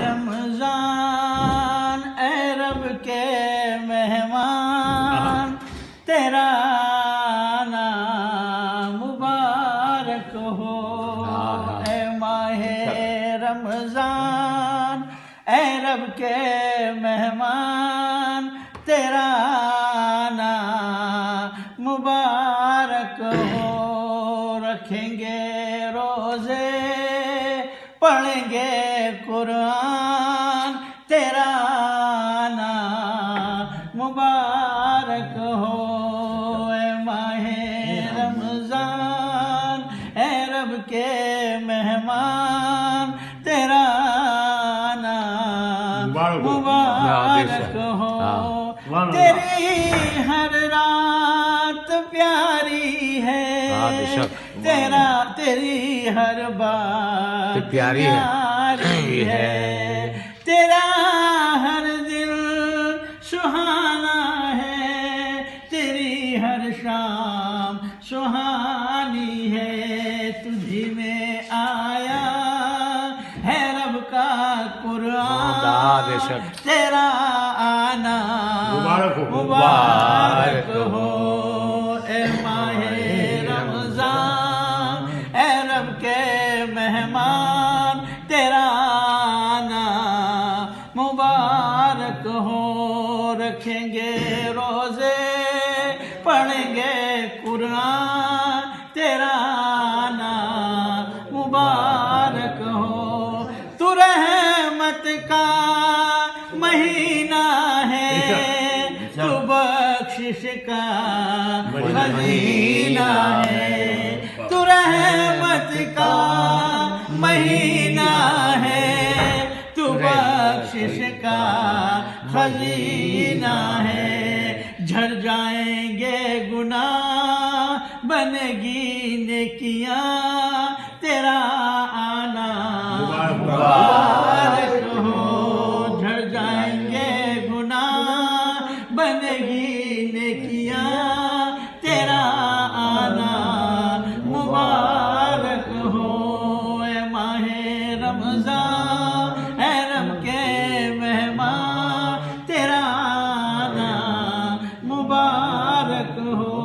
رمضان اے رب کے مہمان تیرا آنا مبارک ہو اے ماہ رمضان اے رب کے مہمان تیرا آنا مبارک ہو رکھیں گے روزے پڑھیں گے قرآن تیرا آنا مبارک ہو اے ماہ رمضان اے رب کے مہمان تیرا آنا مبارک ہو تیری ہر رات پیاری ہے تیری ہر بات پیاری ہے تیرا ہر دل سہانا ہے تیری ہر شام سہانی ہے تجھی میں آیا ہے رب کا قرآن تیرا آنا مبارک ہو اے ماہ رمضان اے رب کے مہمان تیرا آنا مبارک ہو رکھیں گے روزے پڑھیں گے قرآن تیرا آنا مبارک ہو تو رحمت کا مہینہ ہے تو بخشش کا خزینہ ہے تو رحمت کا مہینہ ہے تو بخشش کا خزینہ ہے جھڑ جائیں گے گناہ بنے گی نیکیاں تیرا آنا مبارک ہو جھڑ جائیں گے گناہ بنے گی نیکیاں تیرا آنا مبارک ہو اے ماہ رمضان اے رب کے مہمان تیرا آنا مبارک ہو